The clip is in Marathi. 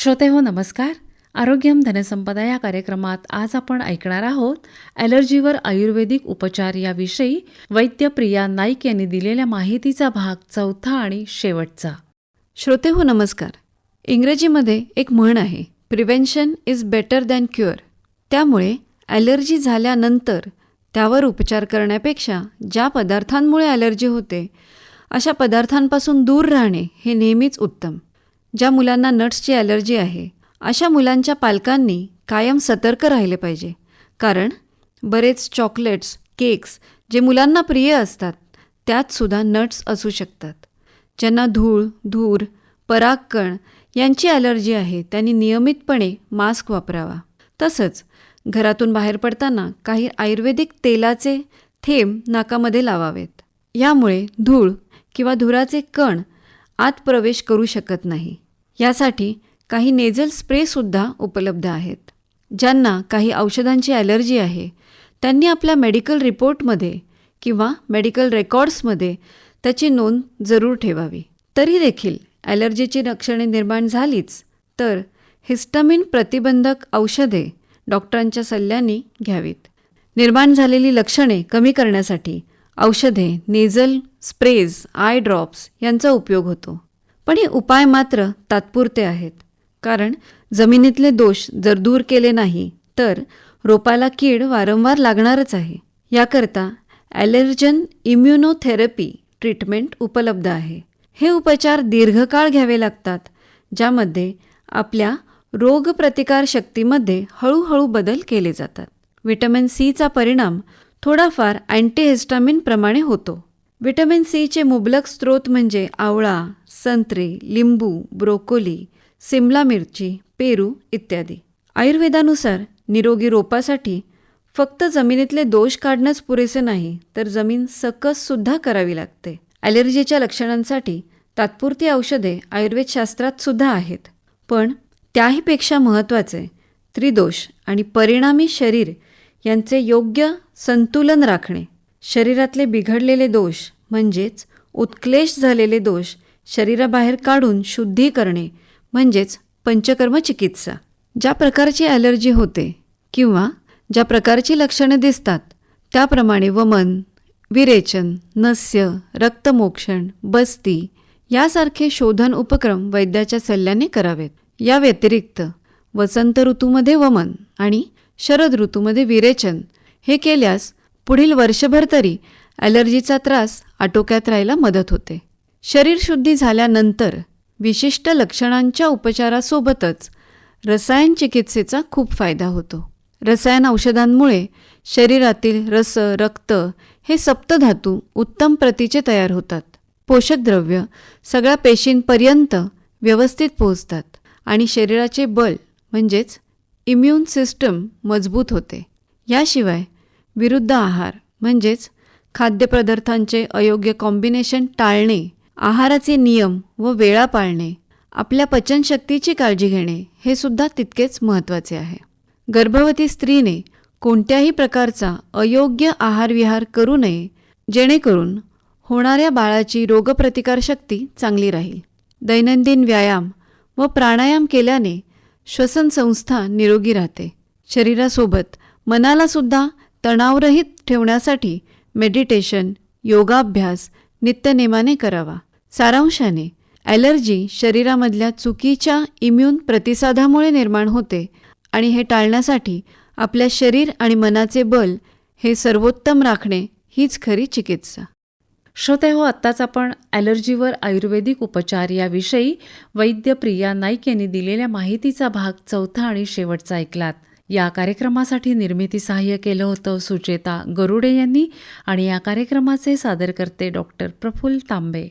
श्रोतेहो नमस्कार. आरोग्यम धनसंपदा या कार्यक्रमात आज आपण ऐकणार आहोत ॲलर्जीवर आयुर्वेदिक उपचार याविषयी वैद्य प्रिया नाईक यांनी दिलेल्या माहितीचा भाग 4 आणि शेवटचा. श्रोतेहो नमस्कार. इंग्रजीमध्ये एक म्हण आहे, prevention is better than cure. त्यामुळे ॲलर्जी झाल्यानंतर त्यावर उपचार करण्यापेक्षा ज्या पदार्थांमुळे ॲलर्जी होते अशा पदार्थांपासून दूर राहणे हे नेहमीच उत्तम. ज्या मुलांना नट्सची ॲलर्जी आहे अशा मुलांच्या पालकांनी कायम सतर्क राहिले पाहिजे, कारण बरेच चॉकलेट्स, केक्स जे मुलांना प्रिय असतात त्यातसुद्धा नट्स असू शकतात. ज्यांना धूळ, धूर, परागकण यांची ॲलर्जी आहे त्यांनी नियमितपणे मास्क वापरावा. तसंच घरातून बाहेर पडताना काही आयुर्वेदिक तेलाचे थेंब नाकामध्ये लावावेत. यामुळे धूळ किंवा धुराचे कण आत प्रवेश करू शकत नाही. यासाठी काही नेझल स्प्रेसुद्धा उपलब्ध आहेत. ज्यांना काही औषधांची ॲलर्जी आहे त्यांनी आपल्या मेडिकल रिपोर्टमध्ये किंवा मेडिकल रेकॉर्ड्समध्ये त्याची नोंद जरूर ठेवावी. तरी देखील ॲलर्जीची लक्षणे निर्माण झालीच तर हिस्टामिन प्रतिबंधक औषधे डॉक्टरांच्या सल्ल्याने घ्यावीत. निर्माण झालेली लक्षणे कमी करण्यासाठी औषधे, नेझल स्प्रेज, आय ड्रॉप्स यांचा उपयोग होतो. पण हे उपाय मात्र तात्पुरते आहेत, कारण जमिनीतले दोष जर दूर केले नाही तर रोपाला कीड वारंवार लागणारच आहे. याकरता ॲलर्जन इम्युनोथेरपी ट्रीटमेंट उपलब्ध आहे. हे उपचार दीर्घकाळ घ्यावे लागतात, ज्यामध्ये आपल्या रोगप्रतिकार शक्तीमध्ये हळूहळू बदल केले जातात. व्हिटॅमिन सीचा परिणाम थोडाफार अँटीहिस्टामिनप्रमाणे होतो. व्हिटॅमिन सीचे मुबलक स्रोत म्हणजे आवळा, संत्रे, लिंबू, ब्रोकोली, सिमला मिरची, पेरू इत्यादी. आयुर्वेदानुसार निरोगी रोपासाठी फक्त जमिनीतले दोष काढणंच पुरेसे नाही, तर जमीन सकससुद्धा करावी लागते. ॲलर्जीच्या लक्षणांसाठी तात्पुरती औषधे आयुर्वेदशास्त्रात सुद्धा आहेत. पण त्याहीपेक्षा महत्त्वाचे त्रिदोष आणि परिणामी शरीर यांचे योग्य संतुलन राखणे. शरीरातले बिघडलेले दोष म्हणजेच उत्क्लेश झालेले दोष शरीराबाहेर काढून शुद्धी करणे म्हणजेच पंचकर्म चिकित्सा. ज्या प्रकारची ॲलर्जी होते किंवा ज्या प्रकारची लक्षणे दिसतात त्याप्रमाणे वमन, विरेचन, नस्य, रक्तमोक्षण, बस्ती यासारखे शोधन उपक्रम वैद्याच्या सल्ल्याने करावेत. या व्यतिरिक्त वसंत ऋतूमध्ये वमन आणि शरद ऋतूमध्ये विरेचन हे केल्यास पुढील वर्षभर तरी ॲलर्जीचा त्रास आटोक्यात राहायला मदत होते. शरीर शुद्धी झाल्यानंतर विशिष्ट लक्षणांच्या उपचारासोबतच रसायन चिकित्सेचा खूप फायदा होतो. रसायन औषधांमुळे शरीरातील रस, रक्त हे सप्तधातू उत्तम प्रतीचे तयार होतात. पोषक द्रव्य सगळ्या पेशींपर्यंत व्यवस्थित पोहोचतात आणि शरीराचे बळ म्हणजेच इम्युन सिस्टम मजबूत होते. याशिवाय विरुद्ध आहार म्हणजेच खाद्यपदार्थांचे अयोग्य कॉम्बिनेशन टाळणे, आहाराचे नियम व वेळा पाळणे, आपल्या पचनशक्तीची काळजी घेणे हे सुद्धा तितकेच महत्त्वाचे आहे. गर्भवती स्त्रीने कोणत्याही प्रकारचा अयोग्य आहारविहार करू नये, जेणेकरून होणाऱ्या बाळाची रोगप्रतिकारशक्ती चांगली राहील. दैनंदिन व्यायाम व प्राणायाम केल्याने श्वसनसंस्था निरोगी राहते. शरीरासोबत मनालासुद्धा तणावरहित ठेवण्यासाठी मेडिटेशन, योगाभ्यास नित्यनेमाने करावा. सारांशाने ॲलर्जी शरीरामधल्या चुकीच्या इम्यून प्रतिसादामुळे निर्माण होते आणि हे टाळण्यासाठी आपल्या शरीर आणि मनाचे बल हे सर्वोत्तम राखणे हीच खरी चिकित्सा. श्रोतेहो, आत्ताच आपण ॲलर्जीवर आयुर्वेदिक उपचार याविषयी वैद्य प्रिया नाईक यांनी दिलेल्या माहितीचा भाग 4 आणि शेवटचा ऐकलात. या कार्यक्रमासाठी निर्मिती सहाय्य केलं होतं सुचेता गरुडे यांनी आणि या कार्यक्रमाचे सादरकर्ते डॉक्टर प्रफुल्ल तांबे.